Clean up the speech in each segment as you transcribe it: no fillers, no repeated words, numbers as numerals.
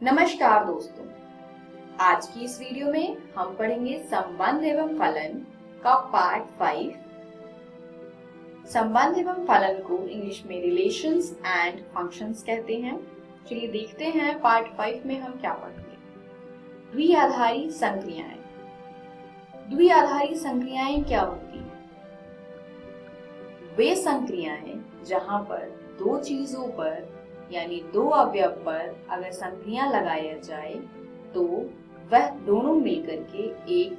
नमस्कार दोस्तों, आज की इस वीडियो में हम पढ़ेंगे संबंध एवं फलन का पार्ट 5। संबंध एवं फलन को इंग्लिश में रिलेशंस एंड फंक्शंस कहते हैं। चलिए देखते हैं पार्ट 5 में हम क्या पढ़ेंगे। द्विआधारी संक्रियाएं। द्विआधारी संक्रियाएं क्या होती हैं? वे संक्रियाएं जहां पर दो चीजों पर यानी दो अवयव पर अगर संक्रिया लगाया जाए तो वह दोनों मिलकर के एक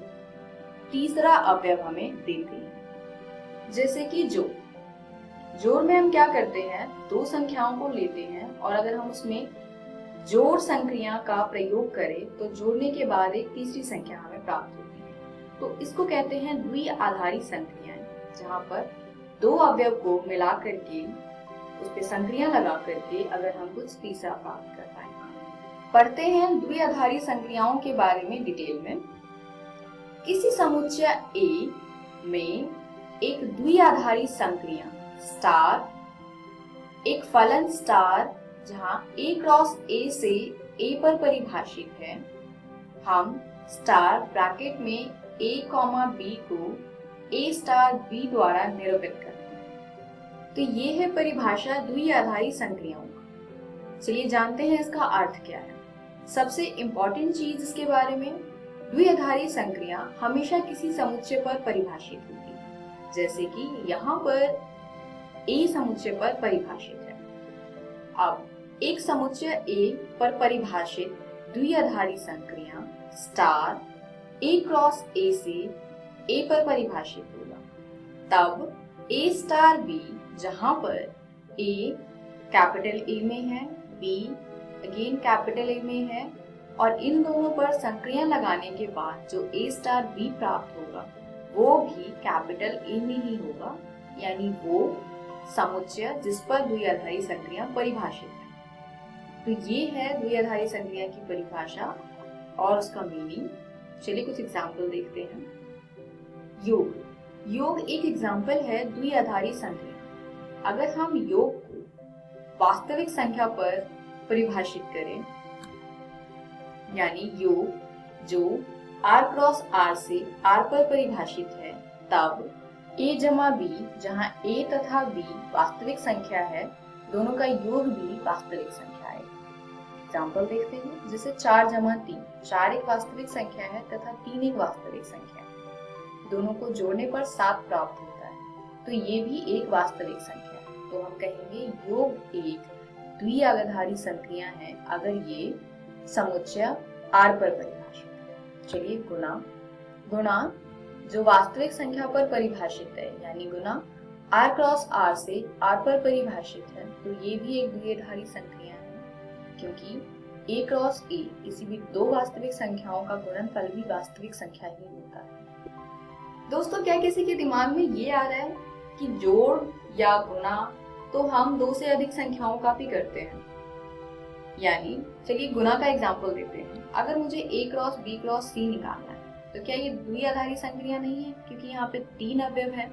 तीसरा अवयव हमें देते हैं। जैसे कि जोड़ में हम क्या करते हैं, दो संख्याओं को लेते हैं और अगर हम उसमें जोड़ संक्रिया का प्रयोग करें तो जोड़ने के बाद एक तीसरी संख्या हमें प्राप्त होती है। तो इसको कहते हैं द्विआधारी संक्रियाएं, जहां पर दो अवयव को मिला करके उस पे संक्रिया लगा करके अगर हम कुछ तीसरा प्राप्त कर पाए। पढ़ते हैं द्विआधारी संक्रियाओं के बारे में डिटेल में। किसी समुच्चय A में एक द्विआधारी संक्रिया स्टार, एक फलन स्टार जहां A क्रॉस A से A पर परिभाषित है, हम स्टार ब्रैकेट में A, B को A स्टार B द्वारा निरूपित करते हैं। तो ये है परिभाषा द्विआधारी संक्रियाओं का। चलिए जानते हैं इसका अर्थ क्या है। सबसे इम्पोर्टेंट चीज इसके बारे में, द्विआधारी संक्रिया हमेशा किसी समुच्चय पर परिभाषित होती है। जैसे कि यहाँ पर A समुच्चय पर परिभाषित है। अब एक समुच्चय A पर परिभाषित द्विआधारी संक्रिया स्टार A क्रॉस A से A पर परिभाषित होगा, तब A स्टार B जहां पर A कैपिटल A में है, B अगेन कैपिटल A में है और इन दोनों पर संक्रिया लगाने के बाद जो A स्टार B प्राप्त होगा वो भी कैपिटल A में ही होगा, यानी वो समुच्चय जिस पर द्विआधारी संक्रिया परिभाषित है। तो ये है द्विआधारी संक्रिया की परिभाषा और उसका मीनिंग। चलिए कुछ एग्जाम्पल देखते हैं। योग एक एग्जाम्पल है द्विआधारी संक्रिया। अगर हम योग को वास्तविक संख्या पर परिभाषित करें, यानी योग जो R क्रॉस R से R पर परिभाषित है, तब A जमा B जहां A तथा B वास्तविक संख्या है, दोनों का योग भी वास्तविक संख्या है। एग्जाम्पल देखते हैं, जैसे 4 जमा 3, 4 एक वास्तविक संख्या है तथा 3 एक वास्तविक संख्या है। दोनों को जोड़ने पर 7 प्राप्त होता है, तो ये भी एक वास्तविक संख्या है। तो हम कहेंगे योग एक द्विआधारी संक्रिया है अगर ये समुच्चय R पर परिभाषित है। चलिए गुणा जो वास्तविक संख्या पर परिभाषित है, यानी गुणा R क्रॉस R से R पर परिभाषित है, तो ये भी एक द्विआधारी संक्रिया है, क्योंकि A क्रॉस A किसी भी दो वास्तविक संख्याओं का गुणनफल भी वास्तविक संख्या ही होता है। दोस्तों, क्या किसी के दिमाग में ये आ रहा है कि जोड़ या गुणा तो हम दो से अधिक संख्याओं का भी करते हैं? यानी चलिए गुणा का एग्जाम्पल देते हैं। अगर मुझे A cross B cross C निकालना है तो क्या ये द्विआधारी संक्रिया नहीं है, क्योंकि यहाँ पे 3 अवयव है?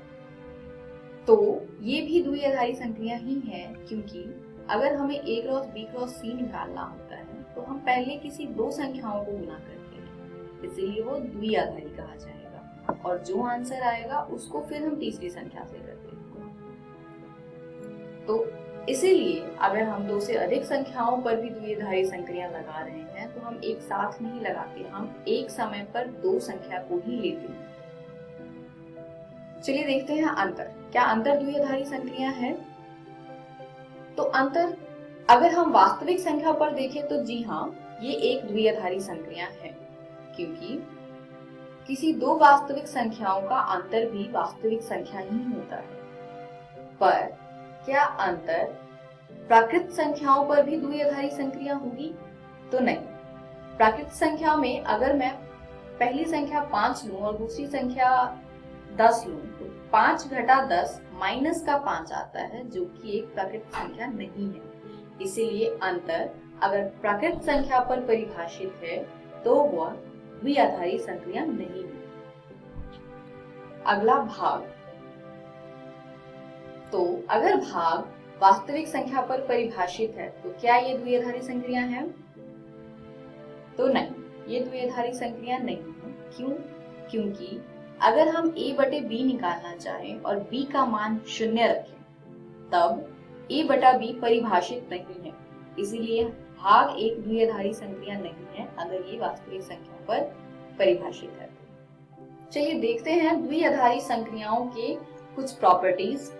तो ये भी द्विआधारी संक्रिया ही है, क्योंकि अगर हमें A cross B cross C निकालना होता है तो हम पहले किसी दो संख्याओं को गुणा करते हैं, इसीलिए वो द्विआधारी कहा जाएगा और जो आंसर आएगा उसको फिर हम तीसरी संख्या से करते हैं। तो इसीलिए अगर हम दो से अधिक संख्याओं पर भी द्विआधारी संक्रिया लगा रहे हैं तो हम एक साथ नहीं लगाते, हम एक समय पर दो संख्या को ही लेते हैं। चलिए देखते हैं अंतर। क्या अंतर द्विआधारी संक्रिया है? तो अंतर अगर हम वास्तविक संख्या पर देखें तो जी हाँ, ये एक द्विआधारी संक्रिया है, क्योंकि किसी दो वास्तविक संख्याओं का अंतर भी वास्तविक संख्या ही होता है। पर क्या अंतर प्राकृत संख्याओं पर भी द्विआधारी संक्रिया होगी? तो नहीं। प्राकृत संख्या में अगर मैं पहली संख्या 5 लूं और दूसरी संख्या 10 लूं तो 5 घटा 10 माइनस का 5 आता है, जो कि एक प्राकृत संख्या नहीं है। इसीलिए अंतर अगर प्राकृत संख्या पर परिभाषित है तो वह द्विआधारी संक्रिया नहीं है। अगला भाग। तो अगर भाग वास्तविक संख्या पर परिभाषित है तो क्या ये द्विआधारी संक्रिया है? तो नहीं, ये द्विआधारी संक्रिया नहीं है। क्यों? क्योंकि अगर हम a बटे b निकालना चाहें और b का मान 0 रखें, तब a बटा b परिभाषित नहीं है, इसीलिए भाग एक द्विआधारी संक्रिया नहीं है अगर ये वास्तविक संख्या पर परिभाषित है। चलिए देखते हैं द्विआधारी संक्रियाओं के कुछ प्रॉपर्टीज।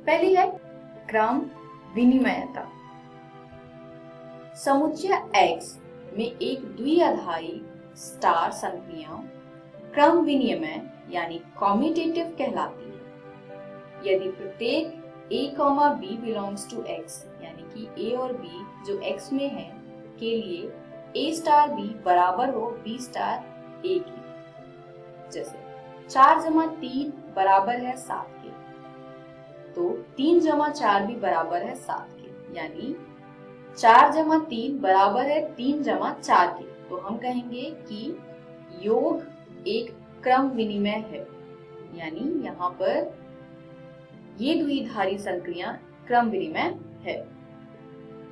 पहली है क्रम विनिमयता। समुच्चय X में एक द्विआधारी स्टार संक्रिया क्रम विनिमय यानी कॉम्यूटेटिव कहलाती है यदि प्रत्येक a, b belongs to x, यानी कि a और b जो x में है के लिए a स्टार b बराबर हो b स्टार a की। जैसे 4 जमा 3 बराबर है 7 के, तो 3 जमा 4 भी बराबर है 7 के, यानी 4 जमा 3 बराबर है 3 जमा 4 के। तो हम कहेंगे कि योग एक क्रम विनिमय है, यानी यहाँ पर ये द्विआधारी संक्रिया क्रम विनिमय है।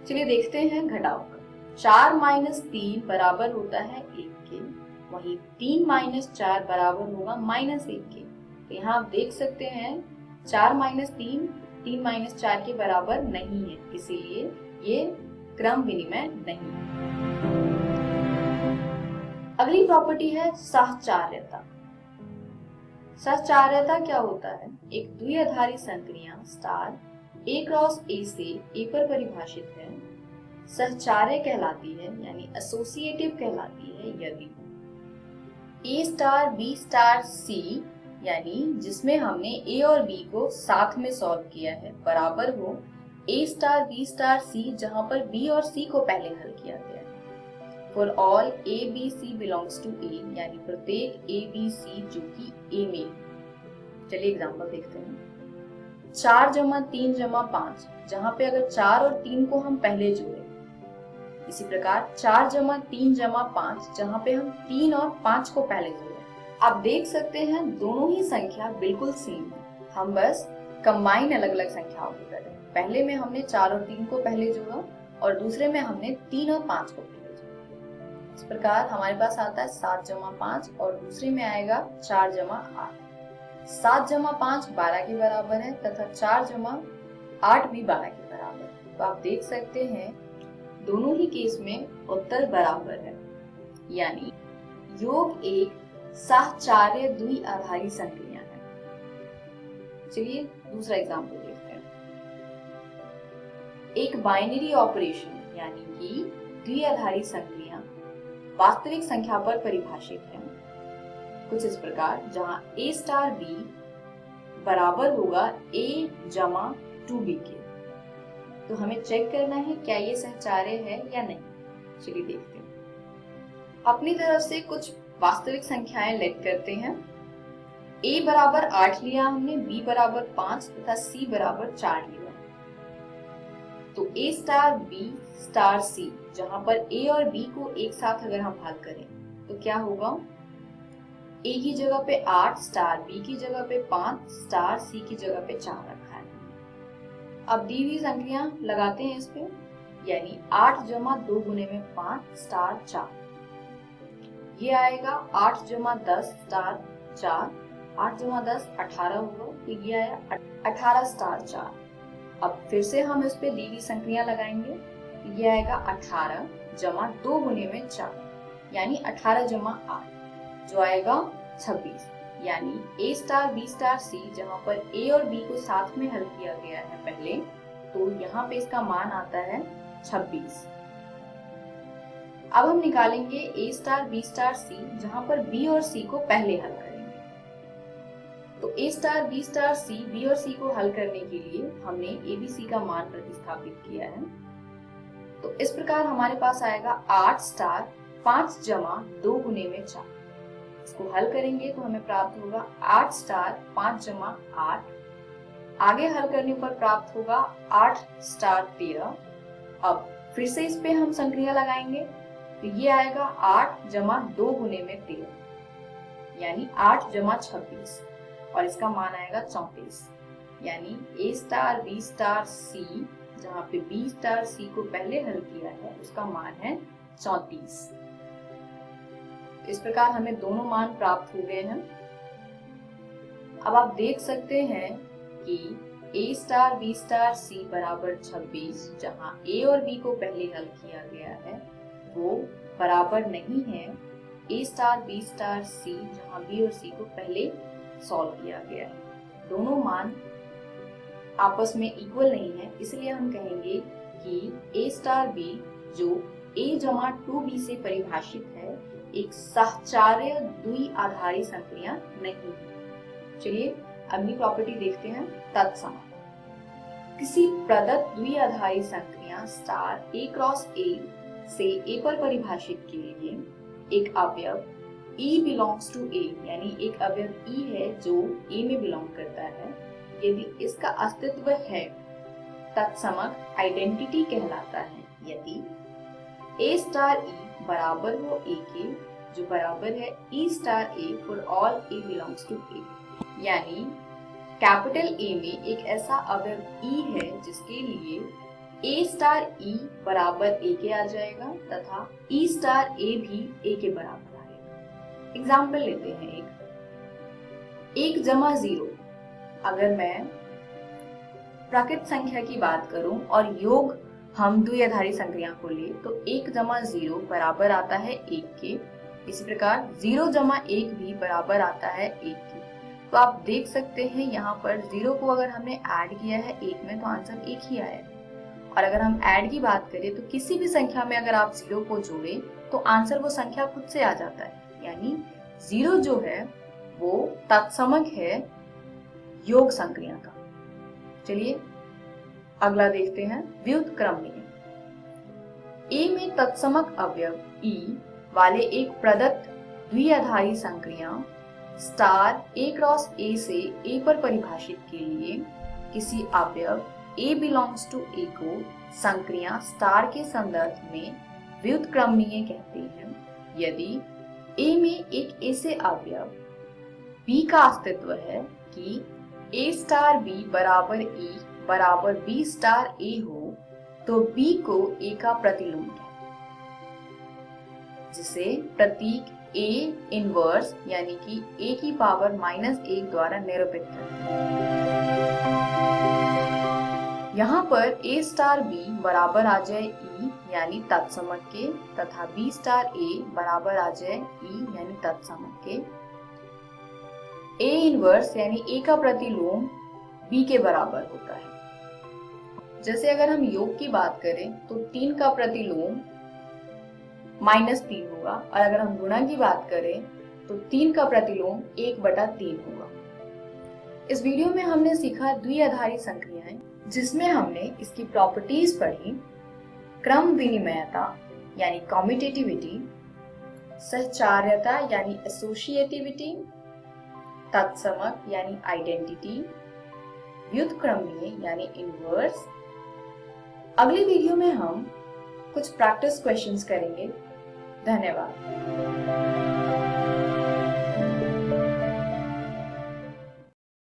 चलिए देखते हैं घटाव का। 4 माइनस 3 बराबर होता है 1 के, वहीं 3 माइनस 4 बराबर होगा माइनस 1 के। तो यहाँ आप देख सकते हैं 4 माइनस 3 3 माइनस 4 के बराबर नहीं है, इसीलिए ये क्रम विनिमय नहीं है। अगली प्रॉपर्टी है सहचार्यता। सहचार्यता क्या होता है? एक द्विआधारी संक्रिया स्टार a क्रॉस a से a पर परिभाषित है, सहचार्य कहलाती है यानी एसोसिएटिव कहलाती है यदि a star b star c, यानी जिसमें हमने a और b को साथ में सॉल्व किया है, बराबर हो a star b star c जहां पर b और c को पहले हल किया गया है। For all a b c belongs to a, यानी प्रत्येक a b c जो कि a में। चलिए एग्जांपल देखते हैं। 4 जमा 3 जमा 5, जहां पे अगर 4 और 3 को हम पहले जोड़े, इसी प्रकार 4 जमा 3 जमा 5, जहां पे हम 3 और 5 को पहले जोड़े। आप देख सकते हैं दोनों ही संख्या बिल्कुल सेम है, हम बस कंबाइन अलग अलग संख्याओं को कर रहे हैं। पहले में हमने 4 और 3 को पहले जोड़ा और दूसरे में हमने 3 और 5 को पहले जोड़ा। इस प्रकार हमारे पास आता है 7 जमा 5 और दूसरे में आएगा 4 जमा 8। 7 जमा 5 12 के बराबर है तथा 4 जमा 8 भी 12 के बराबर है। तो आप देख सकते हैं दोनों ही केस में उत्तर बराबर है, यानी योग एक सहचार्य द्विआधारी संक्रिया है। चलिए दूसरा एग्जाम्पल देखते हैं। एक बाइनरी ऑपरेशन यानी कि द्विआधारी संक्रिया वास्तविक संख्या पर परिभाषित है कुछ इस प्रकार, जहां a स्टार b बराबर होगा a जमा 2b के। तो हमें चेक करना है क्या ये सहचार्य है या नहीं। चलिए देखते हैं। अपनी तरफ से कुछ वास्तविक संख्याएं लेट करते हैं। a बराबर 8 लिया हमने, b बराबर 5 तथा c बराबर 4 लिया। तो a star b star c, जहां पर a और b को एक साथ अगर हम हल करें तो क्या होगा? a की जगह पे 8 स्टार b की जगह पे 5 स्टार c की जगह पे 4 रखा है। अब दी हुई संख्या लगाते हैं इस पे, यानी 8 जमा 2 गुने में 5 स्टार 4, ये आएगा 8 जमा 10 स्टार 4, 8 जमा 10 18 होगा, तो ये आया 18 स्टार 4। अब फिर से हम इस पे दी हुई संख्या लगाएंगे, ये आएगा 18 जमा 2 गुने में 4, यानी 18 जमा 8 जो आएगा 26, यानी a star b star c जहां पर a और b को साथ में हल किया गया है पहले, तो यहाँ पे इसका मान आता है 26। अब हम निकालेंगे a star b star c जहां पर b और c को पहले हल करेंगे। तो a star b star c b और c को हल करने के लिए हमने a b c का मान प्रतिस्थापित किया है। तो इस प्रकार हमारे पास आएगा 8 स्टार 5 जमा 2 गुने में 4। इसको हल करेंगे तो हमें प्राप्त होगा 8 स्टार 5 जमा 8। आगे हल करने पर प्राप्त होगा 8 स्टार 13। अब फिर से इस पे हम संक्रिया लगाएंगे तो ये आएगा 8 जमा 2 गुने में 13, यानी 8 जमा 26 और इसका मान आएगा 34, यानी a star b star c जहाँ पे b स्टार c को पहले हल किया है उसका मान है 34। इस प्रकार हमें दोनों मान प्राप्त हो गए हैं। अब आप देख सकते हैं कि a star b star c बराबर 26, जहां a और b को पहले हल किया गया है, वो बराबर नहीं है a star b star c, जहां b और c को पहले सॉल्व किया गया है। दोनों मान आपस में इक्वल नहीं है, इसलिए हम कहेंगे कि a स्टार b जो a जमा 2b से परिभाषित है, एक सहचार्य द्विआधारी संक्रिया नहीं है। चलिए अगली प्रॉपर्टी देखते हैं, तत्समक। किसी प्रदत्त द्विआधारी संक्रिया स्टार a क्रॉस a से a पर परिभाषित के लिए एक अवयव E belongs to A, यानी एक अवयव E है जो A में बिलोंग करता है, यदि इसका अस्तित्व है, तत्समक आइडेंटिटी कहलाता है। यदि A स्टार E बराबर हो A के, जो बराबर है E star A for all A belongs to A, यानी कैपिटल A में एक ऐसा अवयव E है जिसके लिए A स्टार E बराबर A के आ जाएगा तथा E स्टार A भी A के बराबर आएगा। एग्जाम्पल लेते हैं, एक जमा 0। अगर मैं प्राकृत संख्या की बात करूं और योग हम द्विआधारी संक्रिया को ले तो 1 जमा 0 बराबर आता है 1 के। इसी प्रकार 0 जमा 1 भी बराबर आता है 1 के। तो आप देख सकते हैं यहाँ पर 0 को अगर हमने ऐड किया है 1 में तो आंसर 1 ही आया। और अगर हम ऐड की बात करें तो किसी भी संख्या में अगर आप 0 को जोड़ें तो आंसर वो संख्या खुद से आ जाता है, यानी 0 जो है वो तत्समक है योग संक्रिया का। चलिए अगला देखते हैं, व्युत्क्रमणीय। A में तत्समक अवयव E वाले एक प्रदत्त द्विआधारी संक्रिया स्टार A क्रॉस A से A पर परिभाषित के लिए किसी अवयव A बिलोंग्स टू A को संक्रिया स्टार के संदर्भ में व्युत्क्रमणीय कहते हैं, यदि A में एक ऐसे अवयव B का अस्तित्व है कि A स्टार B बराबर E बराबर B स्टार A हो, तो B को A का प्रतिलोम कहते हैं, जिसे प्रतीक A इनवर्स यानी कि A की पावर -1 द्वारा निरूपित करते हैं। यहाँ पर A स्टार B बराबर आ जाए E यानी तत्समक के तथा B स्टार A बराबर आ जाए E यानी तत्समक के। A इनवर्स यानी A का प्रतिलोम B के बराबर होता है। जैसे अगर हम योग की बात करें तो 3 का प्रतिलोम -3 होगा, और अगर हम गुणा की बात करें तो 3 का प्रतिलोम 1/3 होगा। इस वीडियो में हमने सीखा द्विआधारी संक्रियाएं, जिसमें हमने इसकी प्रॉपर्टीज पढ़ी, क्रम विनिमयता यानी कम्यूटेटिविटी, सहचार्यता यानी एसोसिएटिविटी, तत्समक यानी आइडेंटिटी, व्युत्क्रमणीय यानी इनवर्स। अगली वीडियो में हम कुछ प्रैक्टिस क्वेश्चंस करेंगे। धन्यवाद।